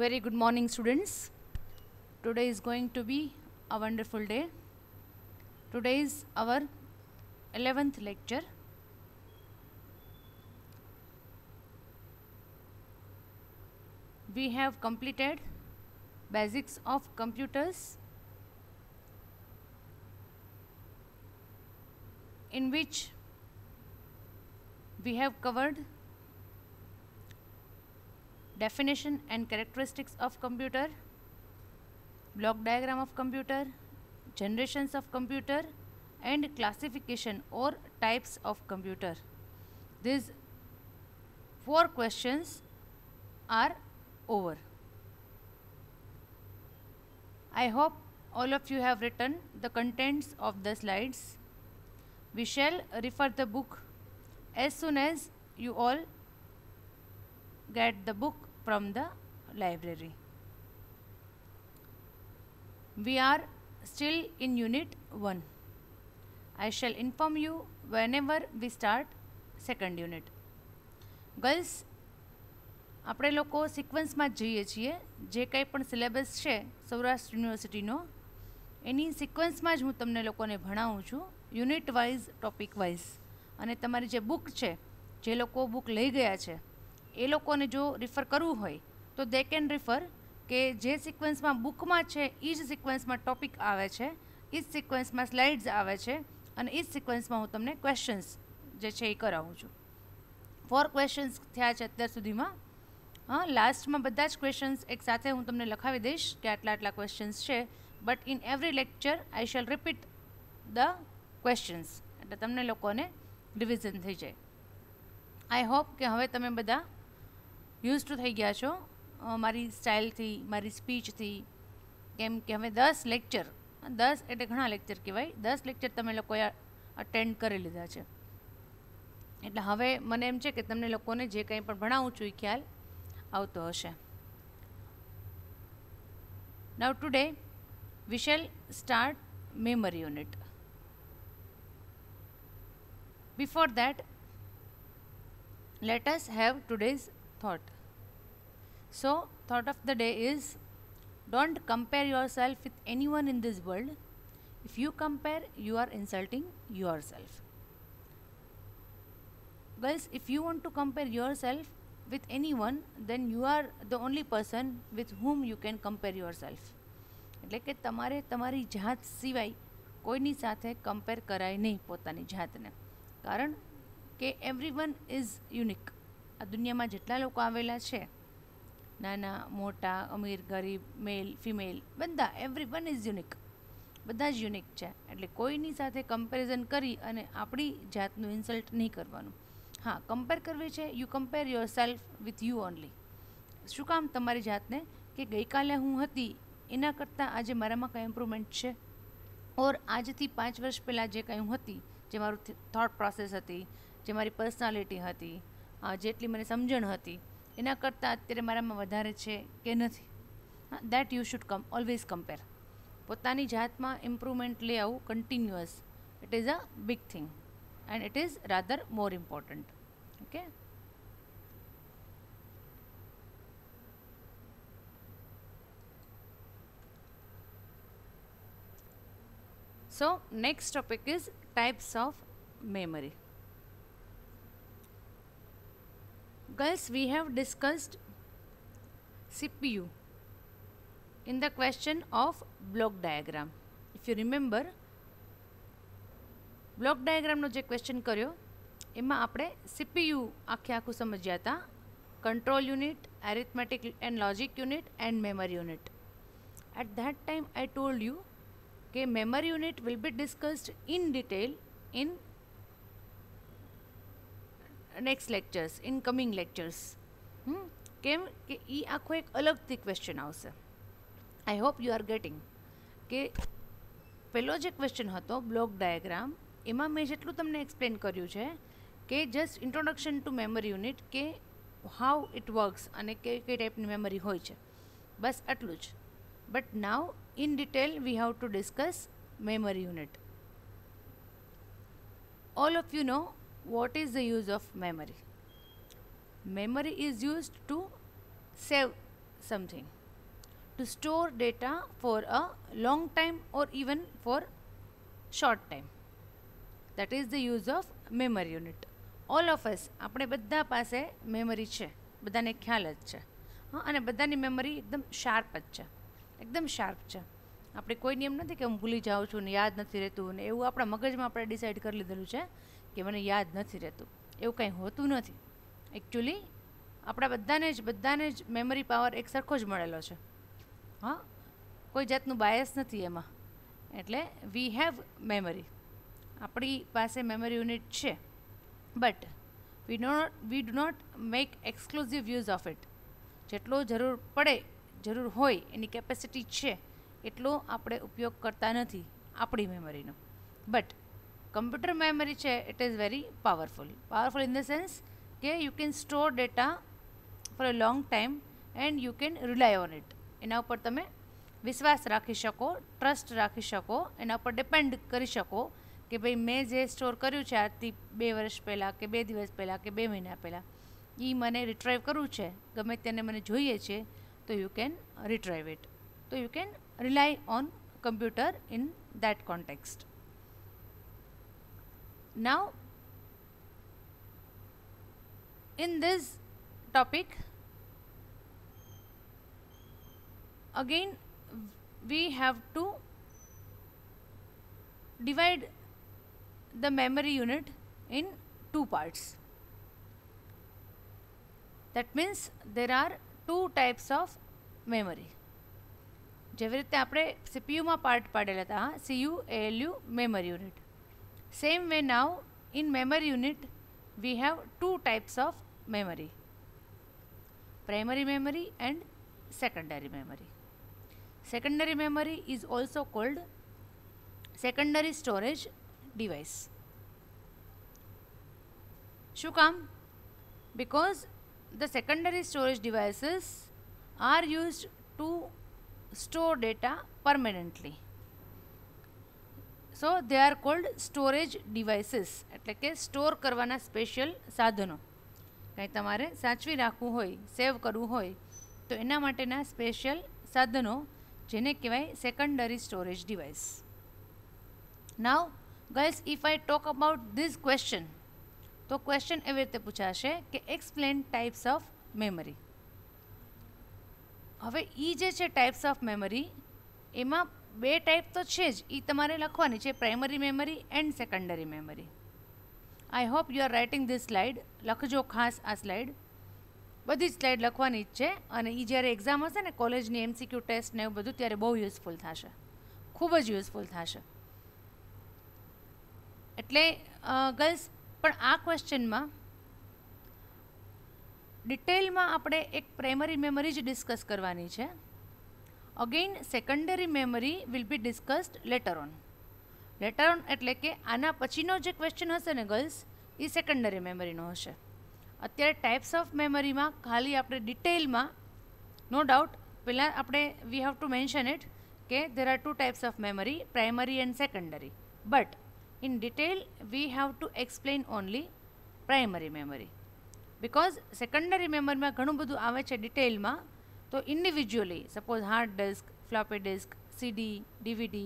Very good morning, students. Today is going to be a wonderful day. Today is our 11th lecture. We have completed basics of computers, in which we have covered definition and characteristics of computer, block diagram of computer, generations of computer, and classification or types of computer. These 4 questions are over. I hope all of you have written the contents of the slides. We shall refer the book as soon as you all get the book from the library. We are still in unit 1. I shall inform you whenever we start second unit. Girls, આપણે લોકો સિક્વન્સમાં જ જઈએ છીએ. જે કંઈ પણ syllabus છે સૌરાષ્ટ્ર યુનિવર્સિટીનો એની સિક્વન્સમાં જ હું તમને લોકોને ભણાવું છું, યુનિટ વાઇઝ, ટોપિક વાઇઝ. અને તમારી જે બુક છે, જે લોકો બુક લઈ ગયા છે એ લોકોને જો રિફર કરવું હોય તો દે કેન રિફર, કે જે સિક્વન્સમાં બુકમાં છે એ જ સિક્વન્સમાં ટોપિક આવે છે, એ જ સિક્વન્સમાં સ્લાઇડ્સ આવે છે, અને એ જ સિક્વન્સમાં હું તમને ક્વેશ્ચન્સ જે છે એ કરાવું છું. 4 ક્વેશ્ચન્સ થયા છે અત્યાર સુધીમાં. લાસ્ટમાં બધા જ ક્વેશ્ચન્સ એક સાથે હું તમને લખાવી દઈશ કે આટલા આટલા ક્વેશ્ચન્સ છે, but in every lecture I shell repeat the questions, એટલે તમને લોકોને રિવિઝન થઈ જાય. આઈ હોપ કે હવે તમે બધા યુઝ ટુ થઈ ગયા છો મારી સ્ટાઇલથી, મારી સ્પીચથી, કેમ કે હવે 10 લેક્ચર, 10 એટલે ઘણા લેક્ચર કહેવાય, 10 લેક્ચર તમે લોકોએ અટેન્ડ કરી લીધા છે. એટલે હવે મને એમ છે કે તમને લોકોને જે કંઈ પણ ભણાવું છું એ ખ્યાલ આવતો હશે. Now today we shall start memory unit. Before that, let us have today's thought. So, thought of the day is, don't compare yourself with anyone in this world. If you compare, you are insulting yourself. Guys, if you want to compare yourself with anyone, then you are the only person with whom you can compare yourself. એટલે કે તમારે તમારી જાત સિવાય કોઈની સાથે compare કરાય નહીં પોતાની જાતને, કારણ કે એવરીવન ઇઝ યુનિક. આ દુનિયામાં જેટલા લોકો આવેલા છે, નાના મોટા, અમીર ગરીબ, મેલ ફિમેલ, બધા, એવરીવન ઇઝ યુનિક, બધા જ યુનિક છે. એટલે કોઈની સાથે કમ્પેરિઝન કરી અને આપણી જાતનું ઇન્સલ્ટ નહીં કરવાનું. હા, કમ્પેર કરવી છે, you compare your self with you only. શું કામ? તમારી જાતને, કે ગઈકાલે હું હતી એના કરતાં આજે મારામાં કંઈ ઇમ્પ્રુવમેન્ટ છે, ઓર આજથી 5 વર્ષ પહેલાં જે કંઈ હું હતી, જે મારું થોટ પ્રોસેસ હતી, જે મારી પર્સનાલિટી હતી, જેટલી મને સમજણ હતી, એના કરતાં અત્યારે મારામાં વધારે છે કે નથી. That you should always compare. પોતાની જાતમાં ઇમ્પ્રુવમેન્ટ લઈ આવું continuous. It is a big thing and it is rather more important. Okay, so next topic is types of memory. Guys, we have discussed CPU in the question of block diagram. If you remember, block ડાયાગ્રામનો જે question કર્યો એમાં આપણે CPU આખું સમજ્યા હતા, control unit, arithmetic and logic unit and memory unit. At that time I told you કે memory unit will be discussed in detail in next lectures, in coming lectures. કેમ કે એ આખો એક અલગથી ક્વેશ્ચન આવશે. I hope you are getting કે પહેલો જે ક્વેશ્ચન હતો બ્લોક ડાયાગ્રામ, એમાં મેં જેટલું તમને એક્સપ્લેન કર્યું છે કે just introduction to memory unit, કે હાઉ ઇટ વર્ક્સ અને કઈ કઈ ટાઈપની મેમરી હોય છે, બસ આટલું જ. But now in detail we have to discuss memory unit. All of you know what is the use of memory. Memory is used to save something. To store data for a long time or even for short time. That is the use of memory unit. All of us, આપણે બધા પાસે memory છે, બધાને ખ્યાલ જ છે. હા, અને બધાની મેમરી એકદમ શાર્પ જ છે, એકદમ શાર્પ છે. આપણે કોઈ નિયમ નથી કે હું ભૂલી જાઉં છું ને યાદ નથી રહેતું ને એવું આપણા મગજમાં આપણે ડિસાઇડ કરી લીધેલું છે કે મને યાદ નથી રહેતું. એવું કંઈ હોતું નથી. એકચ્યુઅલી આપણા બધાને જ મેમરી પાવર એક સરખો જ મળેલો છે. હા, કોઈ જાતનું બાયસ નથી એમાં. એટલે વી હેવ મેમરી, આપણી પાસે મેમરી યુનિટ છે, but we do not make exclusive use of it. જેટલો જરૂર હોય એની કેપેસિટી છે એટલો આપણે ઉપયોગ કરતા નથી આપણી મેમરીનો. બટ કમ્પ્યુટર મેમરી છે it is very powerful in the sense કે you can store data for a long time and you can rely on it. એના ઉપર તમે વિશ્વાસ રાખી શકો, ટ્રસ્ટ રાખી શકો, એના ઉપર ડિપેન્ડ કરી શકો કે ભાઈ મેં જે સ્ટોર કર્યું છે આજથી 2 વર્ષ પહેલાં કે 2 દિવસ પહેલાં કે 2 મહિના પહેલાં, એ મને રિટ્રાઈવ કરવું છે, ગમે તેને મને જોઈએ છે, તો યુ કેન રિટ્રાઈવ ઇટ. તો you can rely on computer in that context. Now in this topic again we have to divide the memory unit in two parts. That means there are two types of memory. જેવી રીતે આપણે સીપીયુમાં part પાડેલા હતા, CU ALU memory unit. Same way now in memory unit we have two types of memory: primary memory and secondary memory. Secondary memory is also called secondary storage device. શું કામ? Because the secondary storage devices are used to store data permanently. So they are called storage devices. એટલે કે store કરવાના special સાધનો. કંઈ તમારે સાચવી રાખવું હોય, સેવ કરવું હોય, તો એના માટેના સ્પેશિયલ સાધનો જેને કહેવાય secondary storage device. Now girls, if I talk about this question, તો ક્વેશ્ચન એવી રીતે પૂછાશે કે એક્સપ્લેન ટાઈપ્સ ઓફ મેમરી. હવે એ જે છે ટાઈપ્સ ઓફ મેમરી, એમાં 2 ટાઈપ તો છે જ, એ તમારે લખવાની છે, primary memory and secondary memory. I hope you R writing this slide. લખજો ખાસ આ સ્લાઇડ, બધી જ સ્લાઇડ લખવાની જ છે. અને એ જ્યારે એક્ઝામ હશે ને કોલેજની MCQ ટેસ્ટ ને એવું બધું, ત્યારે બહુ યુઝફુલ થશે, ખૂબ જ યુઝફુલ થશે. એટલે ગર્લ્સ, પણ આ ક્વેશ્ચનમાં ડિટેલમાં આપણે એક પ્રાઇમરી મેમરી જ ડિસ્કસ કરવાની છે. Again secondary memory will be discussed letter on. Letter on એટલે કે આના પછીનો જે ક્વેશ્ચન હશે ને ગર્લ્સ, એ સેકન્ડરી મેમરીનો હશે. અત્યારે ટાઈપ્સ ઓફ મેમરીમાં ખાલી આપણે ડિટેલમાં, નો ડાઉટ, પહેલાં આપણે we have to mention it કે there are 2 types of memory, primary and secondary. But in detail we have to explain only primary memory. Because secondary મેમરીમાં ઘણું બધું આવે છે ડિટેલમાં, તો individually suppose hard disk, floppy disk, CD, DVD,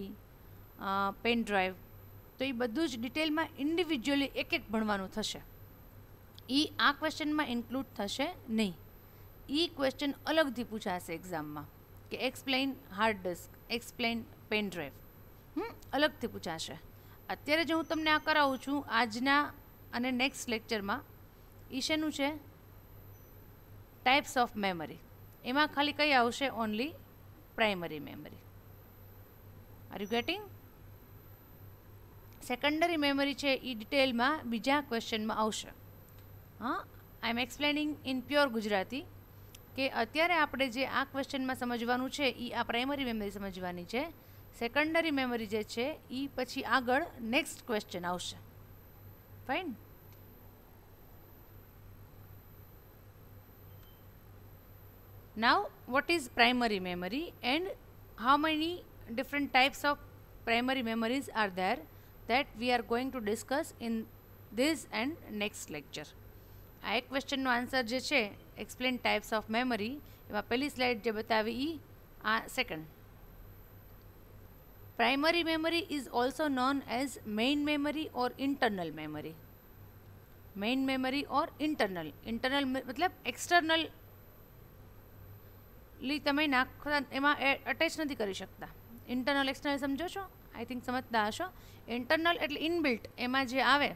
pen drive, તો એ બધું જ ડિટેલમાં ઇન્ડિવિજ્યુઅલી એક ભણવાનું થશે. એ આ ક્વેશ્ચનમાં ઇન્ક્લુડ થશે નહીં. એ ક્વેશ્ચન અલગથી પૂછાશે એક્ઝામમાં કે explain hard disk, explain pen drive, અલગથી પૂછાશે. અત્યારે જો હું તમને આ કરાવું છું આજના અને નેક્સ્ટ લેક્ચરમાં, એ શેનું છે? Types of memory. એમાં ખાલી કઈ આવશે? Only primary memory. Are you getting? Secondary memory છે એ ડિટેલમાં બીજા ક્વેશ્ચનમાં આવશે. હા, I M એક્સપ્લેનિંગ in pure Gujarati કે અત્યારે આપણે જે આ ક્વેશ્ચનમાં સમજવાનું છે એ આ પ્રાઇમરી મેમરી સમજવાની છે. સેકન્ડરી મેમરી જે છે એ પછી આગળ નેક્સ્ટ ક્વેશ્ચન આવશે. Fine. Now, what is primary memory and how many different types of primary memories are there, that we are going to discuss in this and next lecture. આ એક ક્વેશ્ચનનો answer જે છે explain types of memory, એમાં પહેલી slide જે બતાવી એ આ second. Primary memory is also known as main memory or internal memory. Main memory or internal, internal મતલબ એક્સટર્નલી તમે નાખતા એમાં અટેચ નથી કરી શકતા. ઇન્ટરનલ એક્સટર્નલ સમજો છો? આઈ થિંક સમજતા હશો. ઇન્ટરનલ એટલે ઇનબિલ્ટ, એમાં જે આવે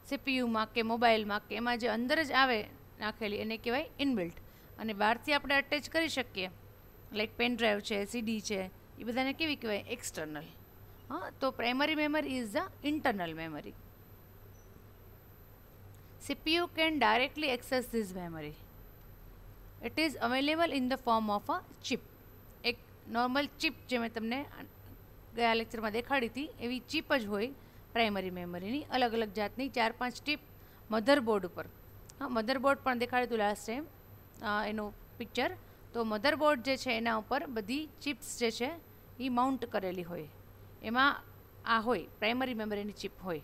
સીપીયુમાં કે મોબાઈલમાં કે એમાં જે અંદર જ આવે નાખેલી એને કહેવાય ઇનબિલ્ટ. અને બહારથી આપણે અટેચ કરી શકીએ લાઈક પેન ડ્રાઈવ છે, સીડી છે, એ બધાને કેવી કહેવાય? એક્સટર્નલ. હા, તો primary memory is the internal memory. CPU can directly access this memory. It is available in the form of a chip. એક નોર્મલ ચિપ જે મેં તમને ગયા લેક્ચરમાં દેખાડી હતી એવી ચિપ જ હોય પ્રાઇમરી મેમરીની. અલગ અલગ જાતની 4-5 ચિપ મધરબોર્ડ ઉપર. હા, મધરબોર્ડ પણ દેખાડ્યું હતું લાસ્ટ ટાઈમ એનું પિક્ચર. તો મધરબોર્ડ જે છે એના ઉપર બધી ચિપ્સ જે છે એ માઉન્ટ કરેલી હોય, એમાં આ હોય પ્રાઇમરી મેમરીની ચિપ હોય.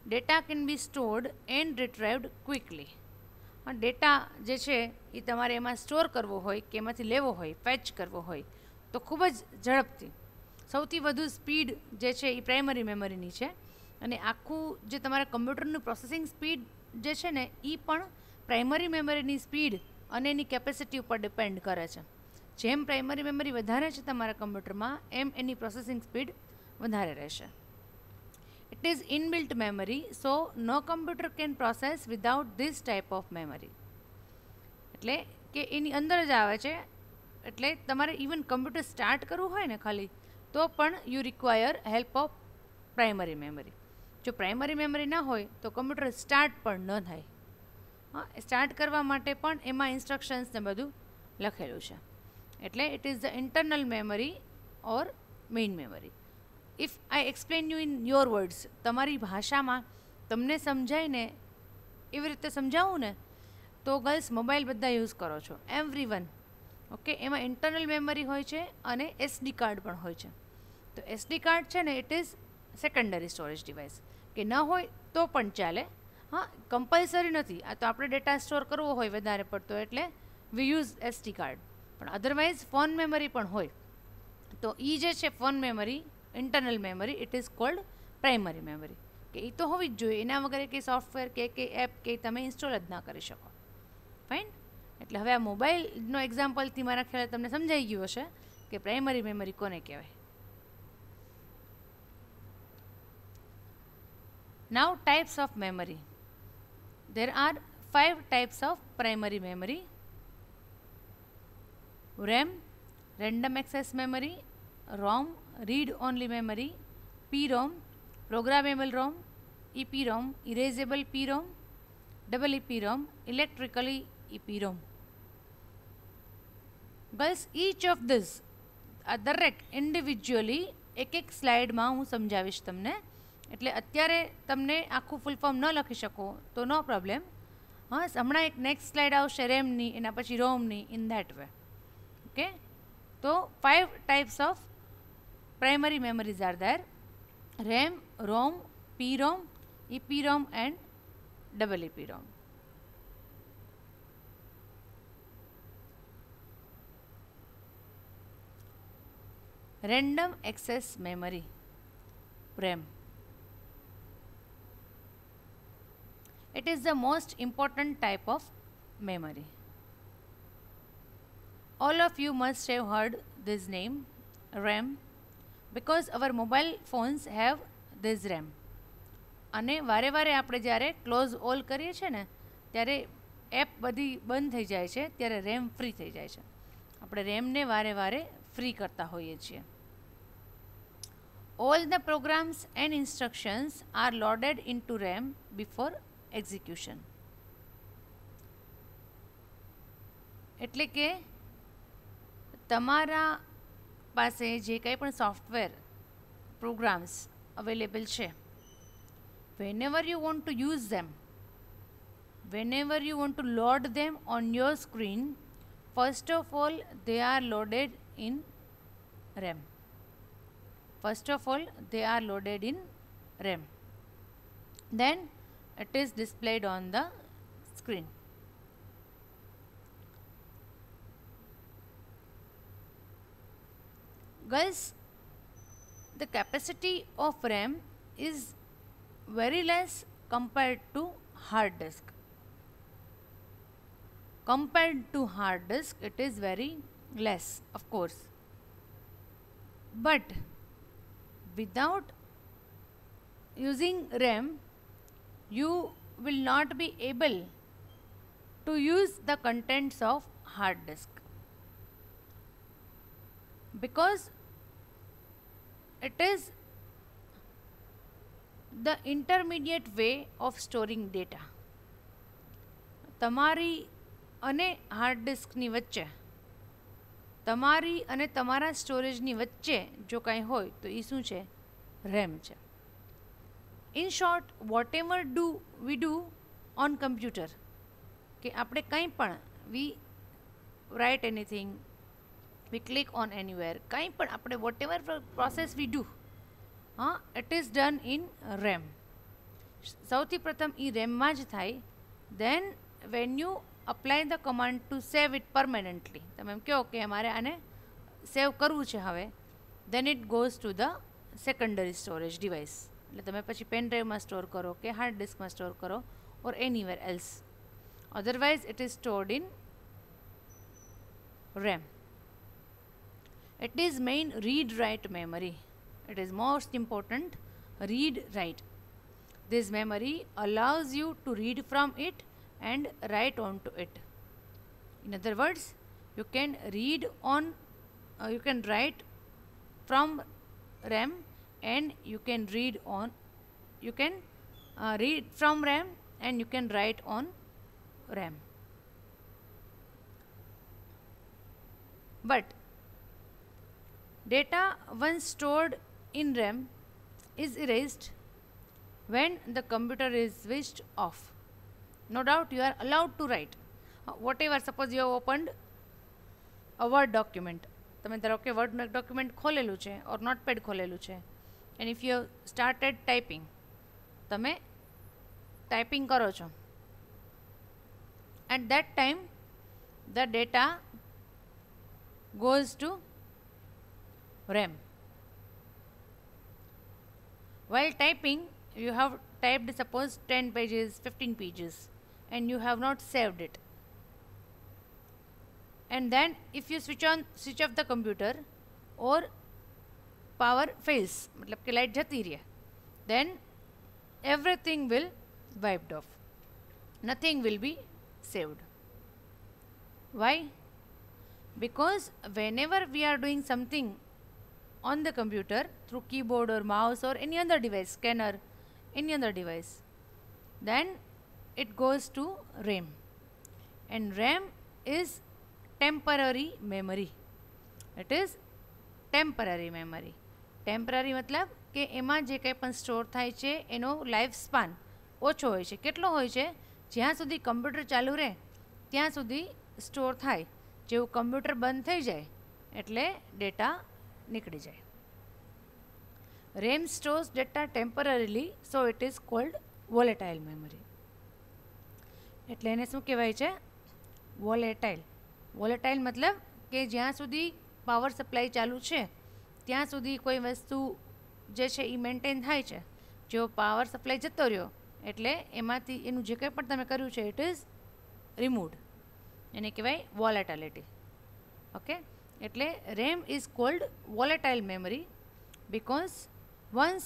Data can be stored and retrieved quickly. Data જે છે એ તમારે એમાં સ્ટોર કરવો હોય કે એમાંથી લેવો હોય, ફેચ કરવો હોય તો ખૂબ જ ઝડપથી. સૌથી વધુ સ્પીડ જે છે એ પ્રાઇમરી મેમરીની છે. અને આખું જે તમારા કમ્પ્યુટરનું પ્રોસેસિંગ સ્પીડ જે છે ને એ પણ પ્રાઇમરી મેમરીની સ્પીડ અને એની કેપેસિટી ઉપર ડિપેન્ડ કરે છે. જેમ પ્રાઇમરી મેમરી વધારે છે તમારા કમ્પ્યુટરમાં એમ એની પ્રોસેસિંગ સ્પીડ વધારે રહેશે. It is inbuilt memory, so no computer can process without this type of memory. એટલે કે એની અંદર જ આવે છે. એટલે તમારે ઇવન કમ્પ્યુટર સ્ટાર્ટ કરવું હોય ને ખાલી તો પણ you require help of primary memory. જો પ્રાઇમરી મેમરી ના હોય તો કમ્પ્યુટર સ્ટાર્ટ પણ ન થાય. હા, સ્ટાર્ટ કરવા માટે પણ એમાં ઇન્સ્ટ્રક્શન્સ ને બધું લખેલું છે. એટલે it is the internal memory or main memory. If I explain you in your words, તમારી ભાષામાં તમને સમજાય ને એવી રીતે સમજાવું ને તો ગર્લ્સ મોબાઈલ બધા યુઝ કરો છો, એવરી વન. ઓકે, એમાં ઇન્ટરનલ મેમરી હોય છે અને SD કાર્ડ પણ હોય છે. તો SD કાર્ડ છે ને it is secondary storage device, કે ન હોય તો પણ ચાલે. હા, કમ્પલસરી નથી. આ તો આપણે ડેટા સ્ટોર કરવો હોય વધારે પડતો એટલે વી યુઝ SD કાર્ડ. પણ અધરવાઇઝ ફોન મેમરી પણ હોય. તો એ જે છે phone memory, internal memory, it is called primary memory. કે એ તો હોવી જ જોઈએ, એના વગર કંઈ સોફ્ટવેર કે એપ કે તમે ઇન્સ્ટોલ જ ના કરી શકો. ફાઇન. એટલે હવે આ મોબાઈલનો એક્ઝામ્પલથી મારા ખ્યાલે તમને સમજાઈ ગયું હશે કે પ્રાઇમરી મેમરી કોને કહેવાય. Now types of memory. There are 5 types of primary memory. RAM, random access memory, ROM, read-only memory, PROM, programmable ROM, EPROM, erasable PROM, double EPROM, electrically EPROM. Girls, each of this આ દરેક individually એક સ્લાઇડમાં હું સમજાવીશ તમને. એટલે અત્યારે તમને આખું ફૂલ ફોર્મ ન લખી શકો તો નો પ્રોબ્લેમ. હા, હમણાં એક નેક્સ્ટ સ્લાઇડ આવશે રેમની, એના પછી રોમની, ઇન ધેટ વે. ઓકે, તો 5 types of primary memories are there: RAM, ROM, PROM, EPROM and double EPROM. Random access memory, RAM. It is the most important type of memory. All of you must have heard this name, RAM, because our mobile phones have this RAM. અને વારે વારે આપણે જ્યારે close all કરીએ છીએ ને ત્યારે app બધી બંધ થઈ જાય છે, ત્યારે રેમ ફ્રી થઈ જાય છે. આપણે રેમને વારે વારે ફ્રી કરતા હોઈએ છીએ. All the programs and instructions are loaded into RAM before execution. એટલે કે તમારા પાસે જે કંઈ પણ સોફ્ટવેર પ્રોગ્રામ્સ અવેલેબલ છે, whenever you want to use them, whenever you want to load them on your screen, first of all they are loaded in RAM. First of all they are loaded in RAM, then it is displayed on the screen. Girls, the capacity of RAM is very less compared to hard disk. Compared to hard disk, it is very less, of course. But without using RAM, you will not be able to use the contents of hard disk, because it is the intermediate way of storing data. તમારી અને hard ડિસ્કની વચ્ચે, તમારી અને તમારા સ્ટોરેજની વચ્ચે જો કાંઈ હોય તો એ શું છે? રેમ છે. In short, whatever we do on computer, કે આપણે કંઈ પણ we write anything, we click on anywhere, કંઈ પણ આપણે whatever process we do, it is done in RAM. સૌથી પ્રથમ એ રેમમાં જ થાય. then when you apply the command to save it permanently, તમે એમ કહો કે અમારે આને સેવ કરવું છે હવે, then it goes to the secondary storage device. એટલે તમે પછી પેન ડ્રાઈવમાં સ્ટોર કરો કે હાર્ડ ડિસ્કમાં સ્ટોર કરો or anywhere else. Otherwise it is stored in RAM. It is main read-write memory. It is most important, read-write. This memory allows you to read from it and write onto it. In other words, you can you can write from RAM and you can read from RAM and you can write on RAM. But data once stored in RAM is erased when the computer is switched off. No doubt you are allowed to write. Whatever, suppose you have opened a Word document. તમે ધારો કે word document ખોલેલું છે ઓર Notepad ખોલેલું છે, and if you have started typing, તમે typing કરો છો, at that time the data goes to RAM. While typing, you have typed suppose 10 pages, 15 pages, and you have not saved it. And then if you switch off the computer or power fails, मतलब कि light जती रही है, then everything will wiped off. Nothing will be saved. Why? Because whenever we are doing something on the computer through keyboard or mouse or any other device, scanner, any other device, then it goes to RAM. And RAM is temporary memory. It is temporary memory. Temporary मतलब કે એમાં જે કંઈ પણ store થાય છે એનો life span ઓછો હોય છે. કેટલો હોય છે? જ્યાં સુધી કમ્પ્યુટર ચાલુ રહે ત્યાં સુધી સ્ટોર થાય. જેવું કમ્પ્યુટર બંધ થઈ જાય એટલે ડેટા નીકળી જાય. RAM stores data temporarily, so it is called volatile memory. એટલે એને શું કહેવાય છે? વોલેટાઇલ. વોલેટાઇલ મતલબ કે જ્યાં સુધી પાવર સપ્લાય ચાલુ છે ત્યાં સુધી કોઈ વસ્તુ જે છે એ મેન્ટેન થાય છે. જો પાવર સપ્લાય જતો રહ્યો એટલે એમાંથી એનું જે કંઈ પણ તમે કર્યું છે ઇટ ઇઝ રિમૂવડ. એને કહેવાય વોલેટાલિટી. ઓકે, એટલે RAM is called volatile memory because once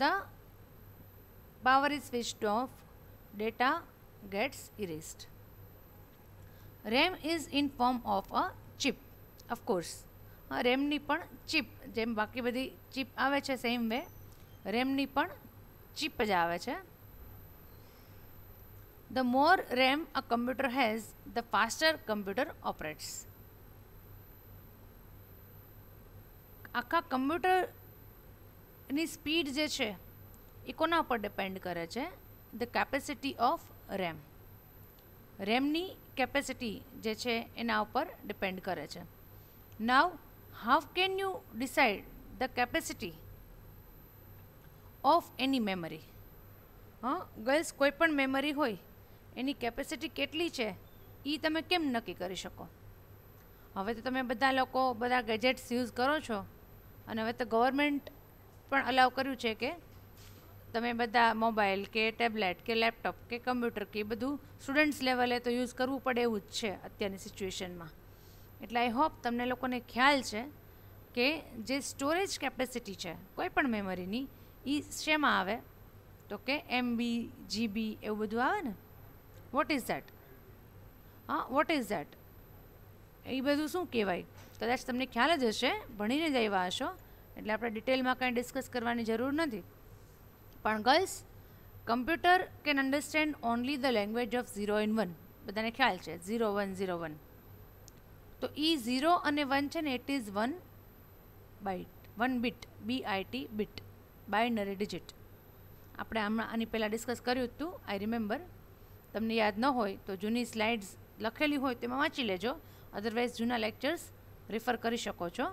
the power is switched off, data gets erased. RAM is in form of a chip, of course. RAM ની પણ ચિપ, જેમ બાકી બધી chip આવે છે સેમ વે RAM ની પણ ચિપ જ આવે છે. The more RAM a computer has, the faster computer operates. આખા કમ્પ્યુટરની સ્પીડ જે છે એ કોના ઉપર ડિપેન્ડ કરે છે? The capacity of RAM. રેમની કેપેસિટી જે છે એના ઉપર ડિપેન્ડ કરે છે. Now how can you decide the capacity of any memory? Girls, કોઈ પણ મેમરી હોય એની કેપેસિટી કેટલી છે એ તમે કેમ નક્કી કરી શકો? હવે તો તમે બધા લોકો બધા ગેજેટ્સ યુઝ કરો છો અને હવે તો ગવર્મેન્ટ પણ અલાઉ કર્યું છે કે તમે બધા મોબાઈલ કે ટેબ્લેટ કે લેપટોપ કે કમ્પ્યુટર કે બધું સ્ટુડન્ટ્સ લેવલે તો યુઝ કરવું પડે એવું જ છે અત્યારની સિચ્યુએશનમાં. એટલે આઈ હોપ તમને લોકોને ખ્યાલ છે કે જે સ્ટોરેજ કેપેસિટી છે કોઈ પણ મેમરીની એ શેમાં આવે તો કે MB GB એવું બધું આવે ને. What is that? હા, વોટ ઇઝ ધેટ? એ બધું શું કહેવાય? કદાચ તમને ખ્યાલ જ હશે, ભણીને જ આવ્યા હશો, એટલે આપણે ડિટેલમાં કંઈ ડિસ્કસ કરવાની જરૂર નથી. પણ girls, computer can understand only the language of 0 and 1. બધાને ખ્યાલ છે 0 1 0 1. તો એ 0 અને 1 છે ને, it is 1 byte, 1 bit, BIT bit, binary digit. આપણે હમણાં આની પહેલાં ડિસ્કસ કર્યું હતું, આઈ રિમેમ્બર. તમને યાદ ન હોય તો જૂની સ્લાઇડ્સ લખેલી હોય તેમાં વાંચી લેજો, અધરવાઇઝ જૂના લેક્ચર્સ રિફર કરી શકો છો.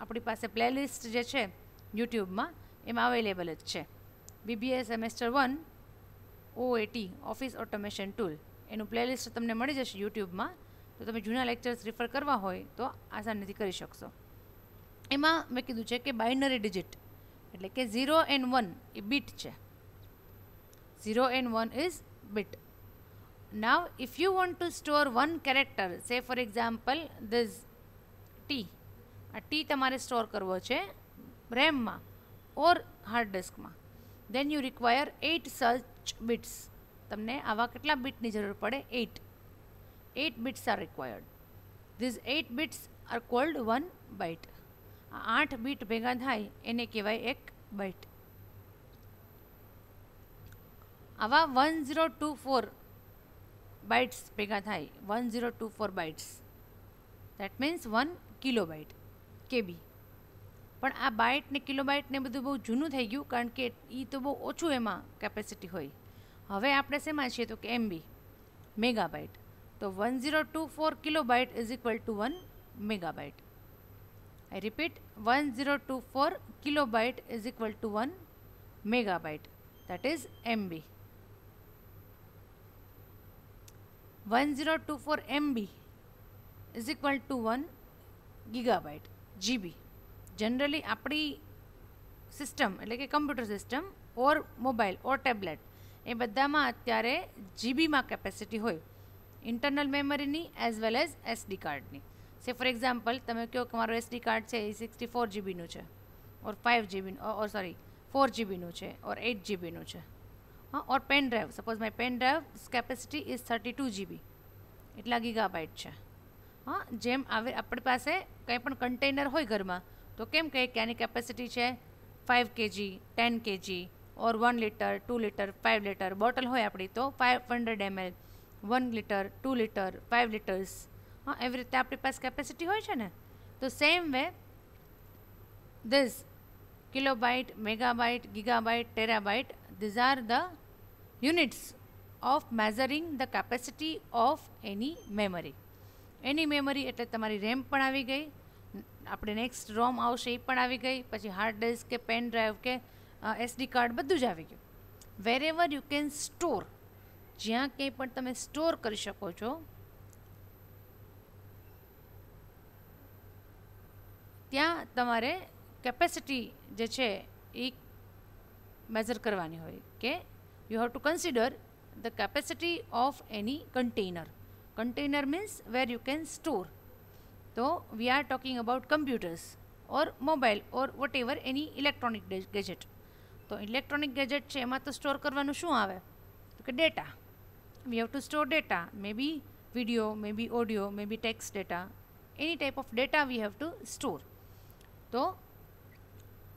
આપણી પાસે પ્લેલિસ્ટ જે છે યુટ્યુબમાં એમાં અવેલેબલ જ છે. BBA semester 1 OAT office automation tool એનું પ્લેલિસ્ટ તમને મળી જશે યુટ્યુબમાં. તો તમે જૂના લેક્ચર્સ રિફર કરવા હોય તો આસાનીથી કરી શકશો. એમાં મેં કીધું છે કે બાઇનરી ડિજિટ એટલે કે 0 and 1 એ બીટ છે. 0 and 1 is bit. Now if you want to store one character, say for example this T, આ T તમારે સ્ટોર કરવો છે રેમમાં ઓર hard ડિસ્કમાં, then you require 8 such bits. તમને આવા કેટલા બીટની જરૂર પડે? 8 bits are required. These 8 bits are called 1 byte. આ 8 બીટ ભેગા થાય એને કહેવાય એક બાઇટ. આવા 1024 બાઇટ્સ ભેગા થાય, 1024 bytes, that means 1 kilobyte, KB. પણ આ બાઇટ ને કિલોબાઇટ ને બધું બહુ જૂનું થઈ ગયું, કારણ કે એ તો બહુ ઓછું એમાં કેપેસિટી હોય. હવે આપણે શેમાં છીએ તો કે MB, મેગાબાઇટ. તો 1024 kilobyte is equal two 1 megabyte. I repeat, 1024 kilobyte is equal to 1 megabyte, that is MB. 1024 MB is equal to 1 gigabyte, GB. Generally આપણી સિસ્ટમ એટલે કે કમ્પ્યુટર સિસ્ટમ ઓર મોબાઈલ ઓર ટેબ્લેટ એ બધામાં અત્યારે જીબીમાં કેપેસિટી હોય, ઇન્ટરનલ મેમરીની as well as SD કાર્ડની. સે for example તમે કહો કે મારો SD કાર્ડ છે એ 64 GBનું છે, ઓર 5 GB ઓર સોરી 4 GBનું છે, ઓર 8 GBનું છે. હા, or pen drive, suppose my pen drive capacity is 32 GB, એટલા ગીગાબાઇટ છે. હા, જેમ આવે આપણી પાસે કંઈ પણ કન્ટેનર હોય ઘરમાં તો કેમ કહે કે આની કેપેસિટી છે 5 kg, 10 kg ઓર 1 લીટર, 2 લીટર, 5 લીટર. બોટલ હોય આપણી તો 500 ml, 1 લીટર, 2 લીટર, 5 લીટર્સ. હા, એવી રીતે આપણી પાસે કેપેસિટી હોય છે ને. તો same way this kilobyte, megabyte, gigabyte, terabyte, these are the units of measuring the capacity of any memory. Any memory એટલે તમારી રેમ પણ આવી ગઈ, આપણે નેક્સ્ટ રોમ આવશે એ પણ આવી ગઈ, પછી હાર્ડ ડિસ્ક કે પેન ડ્રાઈવ કે SD કાર્ડ બધું જ આવી ગયું. વેર એવર યુ કેન સ્ટોર, જ્યાં કંઈ પણ તમે સ્ટોર કરી શકો છો ત્યાં તમારે કેપેસિટી જે છે એ મેઝર કરવાની હોય કે you have to consider the capacity of any container. Container means where you can store. તો we are talking about computers or mobile or whatever any electronic gadget. તો ઇલેક્ટ્રોનિક ગેજેટ છે એમાં તો store કરવાનું શું આવે તો કે data. We have to store data, may be video, may be audio, may be text data, any type of data we have to store. તો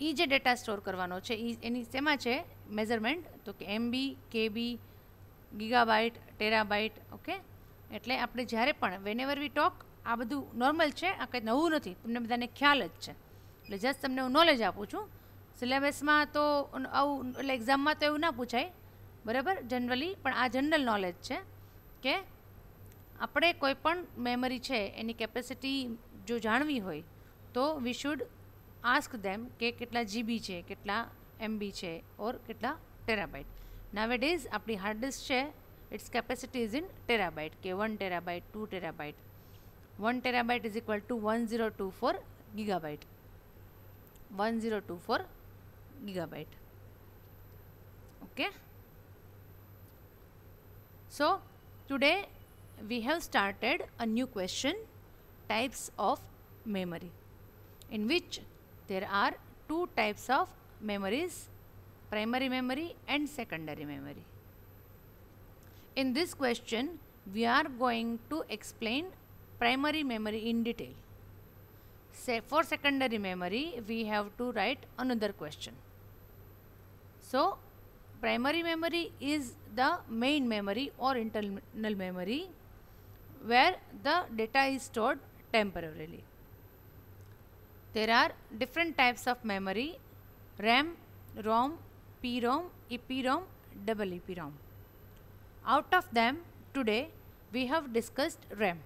એ જે ડેટા સ્ટોર કરવાનો છે એ એની શેમાં છે મેઝરમેન્ટ તો કે MB, KB, gigabyte, terabyte. Okay, એટલે આપણે જ્યારે પણ વેનેવર વી ટોક, આ બધું નોર્મલ છે, આ કંઈ નવું નથી, તમને બધાને ખ્યાલ જ છે. એટલે જસ્ટ તમને હું નોલેજ આપું છું. સિલેબસમાં તો આવું એટલે એક્ઝામમાં તો એવું ના પૂછાય બરાબર જનરલી, પણ આ જનરલ નોલેજ છે કે આપણે કોઈ પણ મેમરી છે એની કેપેસિટી જો જાણવી હોય તો વી શુડ આસ્ક ધેમ કે કેટલા GB છે, કેટલા MB છે ઓર કેટલા ટેરાબાઇટ. નાવેડેઝ આપણી હાર્ડ ડિસ્ક છે, its capacity is in terabyte, કે 1 terabyte, 2 terabyte. 1 terabyte is equal to 1024 gigabyte. 1024 gigabyte. Okay. So today we have started a new question, types of memory, in which there are two types of memories, primary memory and secondary memory. In this question we are going to explain primary memory in detail. Say for secondary memory we have to write another question. So primary memory is the main memory or internal memory where the data is stored temporarily. There are different types of memory: RAM, ROM, PROM, EPROM, double EPROM. Out of them, today we have discussed RAM.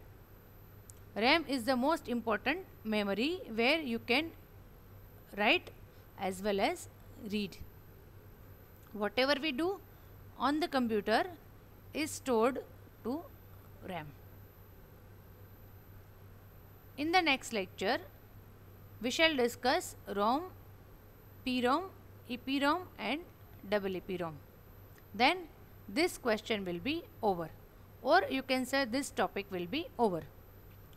RAM is the most important memory where you can write as well as read. Whatever we do on the computer is stored to RAM. In the next lecture, we shall discuss ROM, PROM, EPROM and double EPROM. Then this question will be over, or you can say this topic will be over.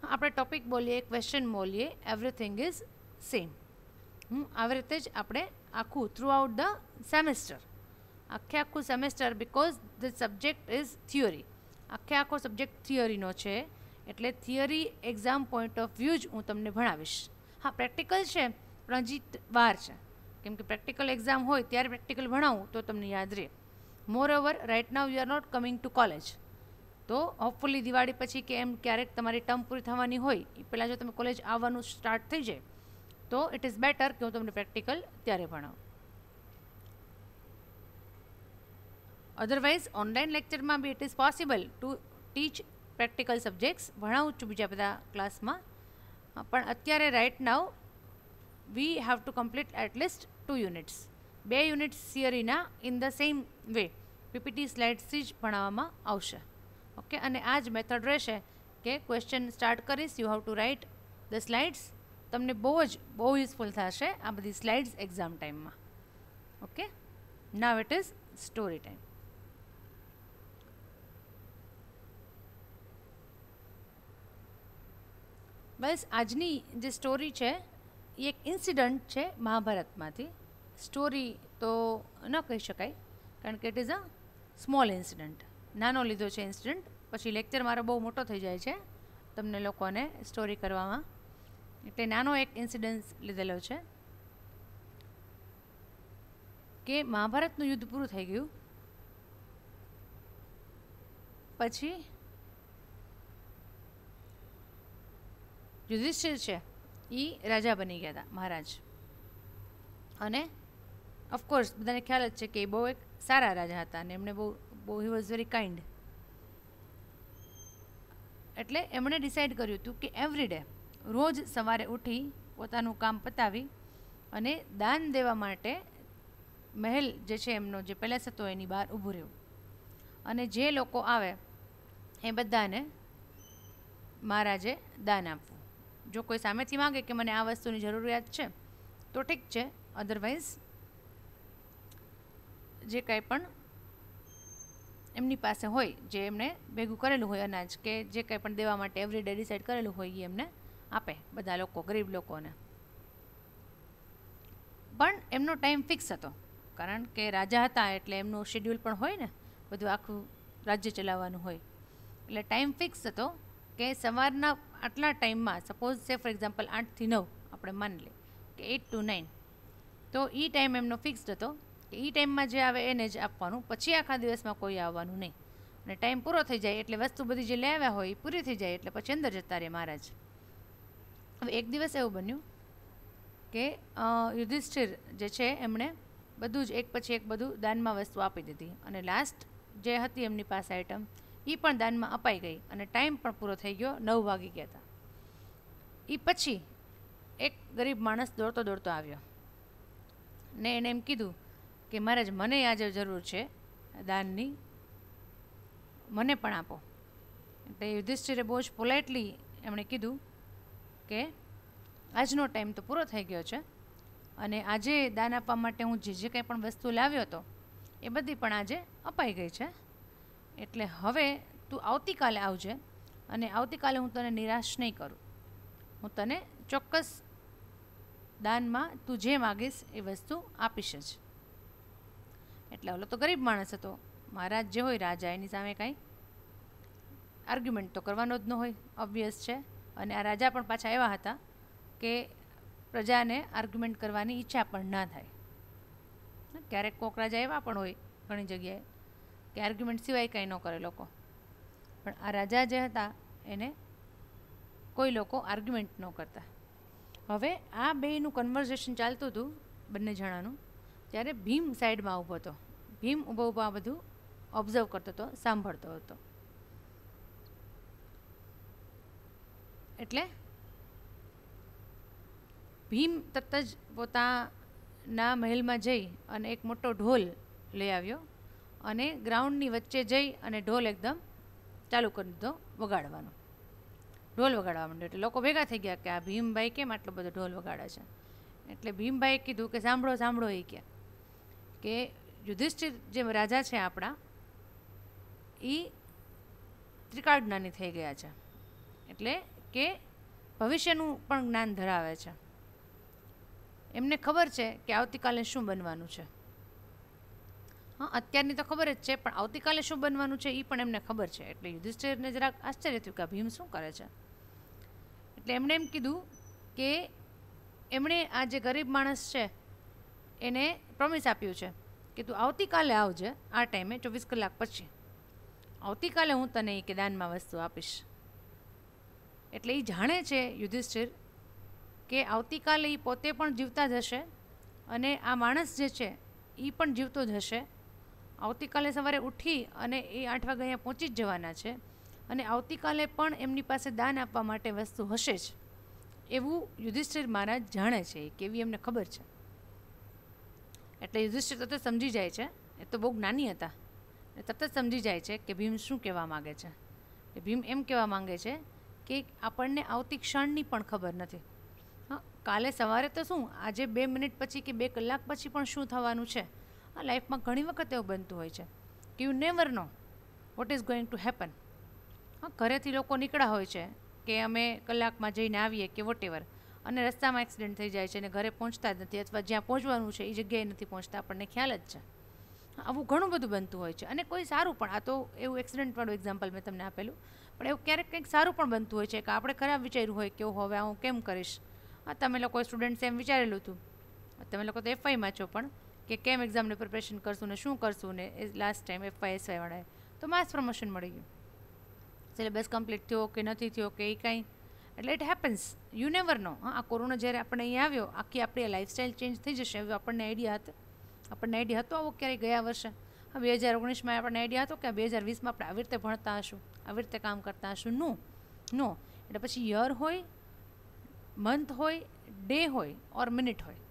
આપણે topic બોલીએ, question બોલીએ, everything is same. આવી રીતે જ આપણે આખું through out the semester, આખું semester, because the subject is theory, આખો સબ્જેક્ટ થિયરીનો છે, એટલે theory exam point of view જ હું તમને ભણાવીશ. હા, પ્રેક્ટિકલ છે પણ હજી વાર છે, કેમ કે પ્રેક્ટિકલ એક્ઝામ હોય ત્યારે પ્રેક્ટિકલ ભણાવું તો તમને યાદ રહે. Moreover right now you are not coming to college, તો હોપફુલી દિવાળી પછી કે એમ ક્યારેક તમારી ટર્મ પૂરી થવાની હોય એ પહેલાં જો તમે કોલેજ આવવાનું સ્ટાર્ટ થઈ જાય તો ઇટ ઇઝ બેટર કે હું તમને પ્રેક્ટિકલ ત્યારે ભણાવું. અધરવાઇઝ ઓનલાઈન લેક્ચરમાં be it is possible to teach practical subjects, ભણાવું છું બીજા બધા ક્લાસમાં, પણ અત્યારે right now we have to complete at least 2 units, 2 units થિયરીના in the same way PPT સ્લાઇડ્સથી જ ભણાવવામાં આવશે. ઓકે, અને આ જ મેથડ રહેશે કે ક્વેશ્ચન સ્ટાર્ટ કરીશ, you have to write the slides. તમને બહુ યુઝફુલ થશે આ બધી સ્લાઇડ્સ એક્ઝામ ટાઈમમાં. Okay, now it is story time. બસ આજની જે સ્ટોરી છે એ એક ઇન્સિડન્ટ છે મહાભારતમાંથી. સ્ટોરી તો ન કહી શકાય કારણ કે it is a small incident, નાનો લીધો છે ઇન્સિડન્ટ, પછી લેક્ચર મારો બહુ મોટો થઈ જાય છે તમને લોકોને સ્ટોરી કરવામાં, એટલે નાનો એક ઇન્સિડન્સ લીધેલો છે કે મહાભારતનું યુદ્ધ પૂરું થઈ ગયું પછી યુધિષ્ઠિર છે એ રાજા બની ગયા હતા, મહારાજ. અને ઓફકોર્સ બધાને ખ્યાલ જ છે કે એ બહુ એક સારા રાજા હતા અને એમણે બહુ હી વોઝ વેરી કાઇન્ડ. એટલે એમણે ડિસાઇડ કર્યું હતું કે એવરી ડે રોજ સવારે ઉઠી પોતાનું કામ પતાવી અને દાન દેવા માટે મહેલ જે છે એમનો જે પેલેસ હતો એની બહાર ઊભું રહ્યું, અને જે લોકો આવે એ બધાને મહારાજે દાન આપવું. જો કોઈ સામેથી માગે કે મને આ વસ્તુની જરૂરિયાત છે તો ઠીક છે, અધરવાઇઝ જે કાંઈ પણ એમની પાસે હોય, જે એમણે ભેગું કરેલું હોય અનાજ કે જે કંઈ પણ દેવા માટે એવરી ડે ડિસાઇડ કરેલું હોય એ એમને આપે, બધા લોકો, ગરીબ લોકોને. પણ એમનો ટાઈમ ફિક્સ હતો, કારણ કે રાજા હતા એટલે એમનું શેડ્યુલ પણ હોય ને, બધું આખું રાજ્ય ચલાવવાનું હોય, એટલે ટાઈમ ફિક્સ હતો કે સવારના આટલા ટાઈમમાં, સપોઝ સે ફોર એક્ઝામ્પલ 8 થી 9 આપણે માની લઈએ કે 8 to 9, તો એ ટાઈમ એમનો ફિક્સ્ડ હતો કે એ ટાઈમમાં જે આવે એને જ આપવાનું, પછી આખા દિવસમાં કોઈ આવવાનું નહીં. અને ટાઈમ પૂરો થઈ જાય એટલે વસ્તુ બધી જે લઈ આવ્યા હોય એ પૂરી થઈ જાય એટલે પછી અંદર જતા રહે મહારાજ. હવે એક દિવસ એવું બન્યું કે યુધિષ્ઠિર જે છે એમણે બધું જ એક પછી એક બધું દાનમાં વસ્તુ આપી દીધી, અને લાસ્ટ જે હતી એમની પાસે આઈટમ એ પણ દાનમાં અપાઈ ગઈ, અને ટાઈમ પણ પૂરો થઈ ગયો, 9 વાગી ગયા હતા. એ પછી એક ગરીબ માણસ દોડતો દોડતો આવ્યો ને એને એમ કીધું કે મહારાજ મને આજે જરૂર છે દાનની, મને પણ આપો. એટલે યુધિષ્ઠિરે બહુ જ પોલાઇટલી એમણે કીધું કે આજનો ટાઈમ તો પૂરો થઈ ગયો છે, અને આજે દાન આપવા માટે હું જે કંઈ પણ વસ્તુ લાવ્યો હતો એ બધી પણ આજે અપાઈ ગઈ છે. એટલે હવે તું આવતીકાલે આવજે અને આવતીકાલે હું તને નિરાશ નહીં કરું. હું તને ચોક્કસ દાનમાં તું જે માગીશ એ વસ્તુ આપીશ જ. એટલે ઓલો તો ગરીબ માણસ હતો. મહારાજ જે હોય રાજા, એની સામે કાંઈ આર્ગ્યુમેન્ટ તો કરવાનો જ ન હોય, ઓબ્વિયસ છે. અને આ રાજા પણ પાછા એવા હતા કે પ્રજાને આર્ગ્યુમેન્ટ કરવાની ઈચ્છા પણ ના થાય. ક્યારેક કોક રાજા એવા પણ હોય ઘણી જગ્યાએ કે આર્ગ્યુમેન્ટ સિવાય કાંઈ ન કરે લોકો. પણ આ રાજા જે હતા એને કોઈ લોકો આર્ગ્યુમેન્ટ ન કરતા. હવે આ બેયનું કન્વર્ઝેશન ચાલતું હતું બંને જણાનું. ત્યારે ભીમ સાઈડમાં ઊભો હતો. ભીમ ઊભો ઊભો આ બધું ઓબ્ઝર્વ કરતો હતો, સાંભળતો હતો. એટલે ભીમ તરત જ પોતાના મહેલમાં જઈ અને એક મોટો ઢોલ લઈ આવ્યો અને ગ્રાઉન્ડની વચ્ચે જઈ અને ઢોલ એકદમ ચાલુ કરી દીધો વગાડવાનો. ઢોલ વગાડવા માંડ્યો. એટલે લોકો ભેગા થઈ ગયા કે આ ભીમભાઈ કેમ આટલો બધો ઢોલ વગાડે છે. એટલે ભીમભાઈએ કીધું કે સાંભળો સાંભળો, એ કે યુધિષ્ઠિર જે રાજા છે આપણા, એ ત્રિકાળ જ્ઞાની થઈ ગયા છે. એટલે કે ભવિષ્યનું પણ જ્ઞાન ધરાવે છે. એમને ખબર છે કે આવતીકાલે શું બનવાનું છે. હા, અત્યારની તો ખબર જ છે, પણ આવતીકાલે શું બનવાનું છે એ પણ એમને ખબર છે. એટલે યુધિષ્ઠિરને જરાક આશ્ચર્ય થયું કે આ ભીમ શું કરે છે. એટલે એમણે એમ કીધું કે એમણે આ જે ગરીબ માણસ છે એને પ્રોમિસ આપ્યું છે કે તું આવતીકાલે આવજે આ ટાઈમે, 24 કલાક પછી. આવતીકાલે હું તને કે દાનમાં વસ્તુ આપીશ. એટલે એ જાણે છે યુધિષ્ઠિર કે આવતીકાલે એ પોતે પણ જીવતા જ હશે અને આ માણસ જે છે એ પણ જીવતો જ હશે. આવતીકાલે સવારે ઉઠી અને એ 8 વાગે અહીંયા પહોંચી જ જવાના છે અને આવતીકાલે પણ એમની પાસે દાન આપવા માટે વસ્તુ હશે જ, એવું યુધિષ્ઠિર મહારાજ જાણે છે, કેવી એમને ખબર છે. એટલે યુધિષ્ઠિર તરત સમજી જાય છે. એ તો બહુ જ્ઞાની હતા. એ તરત જ સમજી જાય છે કે ભીમ શું કહેવા માગે છે. કે ભીમ એમ કહેવા માંગે છે કે આપણને આવતી ક્ષણની પણ ખબર નથી. હા, કાલે સવારે તો શું, આજે 2 મિનિટ પછી કે 2 કલાક પછી પણ શું થવાનું છે. આ લાઈફમાં ઘણી વખત એવું બનતું હોય છે કે you never know what is going to happen. હા, ઘરેથી લોકો નીકળ્યા હોય છે કે અમે કલાકમાં જઈને આવીએ કે વોટેવર, અને રસ્તામાં એક્સિડન્ટ થઈ જાય છે અને ઘરે પહોંચતા જ નથી, અથવા જ્યાં પહોંચવાનું છે એ જગ્યાએ નથી પહોંચતા. આપણને ખ્યાલ જ છે. આવું ઘણું બધું બનતું હોય છે. અને કોઈ સારું પણ, આ તો એવું એક્સિડન્ટવાળું એક્ઝામ્પલ મેં તમને આપેલું, પણ એવું ક્યારેક કંઈક સારું પણ બનતું હોય છે કે આપણે ખરાબ વિચાર્યું હોય કે હવે હું કેમ કરીશ. હા, તમે લોકો સ્ટુડન્ટ્સે એમ વિચારેલું હતું, તમે લોકો તો એફવાયમાં છો, પણ કે કેમ એક્ઝામની પ્રિપરેશન કરશું ને શું કરશું ને. એ લાસ્ટ ટાઈમ એફવાય એસવાયવાળાએ તો માસ પ્રમોશન મળી ગયું. સિલેબસ કમ્પ્લીટ થયો કે નથી થયો કે એ કાંઈ, એટલે ઇટ હેપન્સ, યુ નેવર નો. હા, આ કોરોના જ્યારે આપણે અહીંયા આવ્યો, આખી આપણી લાઈફસ્ટાઈલ ચેન્જ થઈ જશે એવું આપણને આઈડિયા હતો આવો ક્યારેય ગયા વર્ષે. હા, 2019માં આપણને આઈડિયા હતો કે 2020માં આપણે આવી રીતે ભણતા હશું, આવી રીતે કામ કરતા હશું. નો. એટલે પછી યર હોય, મંથ હોય, ડે હોય ઓર મિનિટ હોય,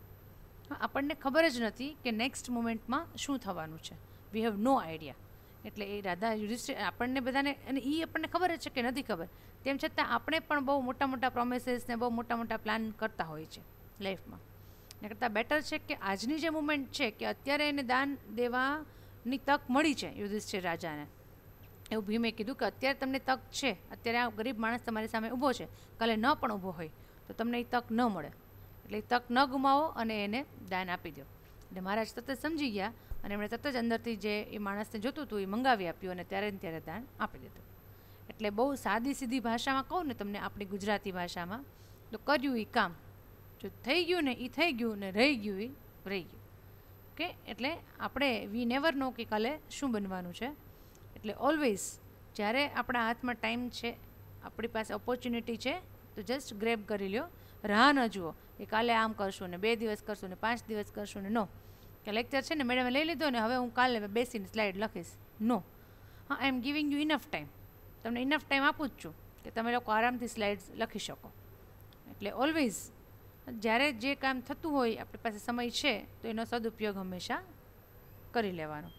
આપણને ખબર જ નથી કે નેક્સ્ટ મોમેન્ટમાં શું થવાનું છે. We have no idea. એટલે એ રાધા યુધિષ્ઠિર આપણને બધાને, અને એ આપણને ખબર જ છે કે નથી ખબર, તેમ છતાં આપણે પણ બહુ મોટા મોટા પ્રોમિસીસ ને બહુ મોટા મોટા પ્લાન કરતા હોઈએ છીએ લાઈફમાં. એ કરતાં બેટર છે કે આજની જે મુમેન્ટ છે કે અત્યારે એને દાન દેવાની તક મળી છે યુધિષ્ઠિર રાજાને. એવું ભીમે કીધું કે અત્યારે તમને તક છે, અત્યારે આ ગરીબ માણસ તમારી સામે ઊભો છે, કાલે ન પણ ઊભો હોય તો તમને એ તક ન મળે. એટલે એ તક ન ગુમાવો અને એને દાન આપી દો. એટલે મહારાજ તરત જ સમજી ગયા અને એમણે તરત જ અંદરથી જે એ માણસને જોતું હતું એ મંગાવી આપ્યું અને ત્યારે ને ત્યારે દાન આપી દીધું. એટલે બહુ સાદી સીધી ભાષામાં કહું ને તમને, આપણી ગુજરાતી ભાષામાં, તો કર્યું એ કામ. જો થઈ ગયું ને એ થઈ ગયું ને રહી ગયું એ રહી ગયું. ઓકે, એટલે આપણે વી નેવર નો કે કાલે શું બનવાનું છે. એટલે ઓલવેઝ જ્યારે આપણા હાથમાં ટાઈમ છે, આપણી પાસે ઓપોર્ચ્યુનિટી છે, તો જસ્ટ ગ્રેબ કરી લ્યો. રાહ ન જુઓ કે કાલે આમ કરશું ને 2 દિવસ કરશું ને 5 દિવસ કરશું ને. નો, કે લેક્ચર છે ને મેડમે લઈ લીધો ને હવે હું કાલે બેસીને સ્લાઇડ લખીશ. નો. હા, I am giving you enough time. તમને ઇનફ ટાઈમ આપું જ છું કે તમે લોકો આરામથી સ્લાઇડ્સ લખી શકો. એટલે ઓલવેઝ જ્યારે જે કામ થતું હોય, આપણી પાસે સમય છે તો એનો સદુપયોગ હંમેશા કરી લેવાનો.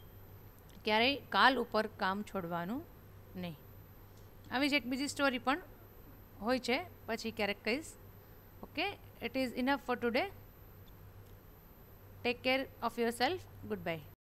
ક્યારેય કાલ ઉપર કામ છોડવાનું નહીં. આવી જ એક બીજી સ્ટોરી પણ હોય છે, પછી ક્યારેક કહીશ. Okay, it is enough four today. Take care of yourself. Goodbye.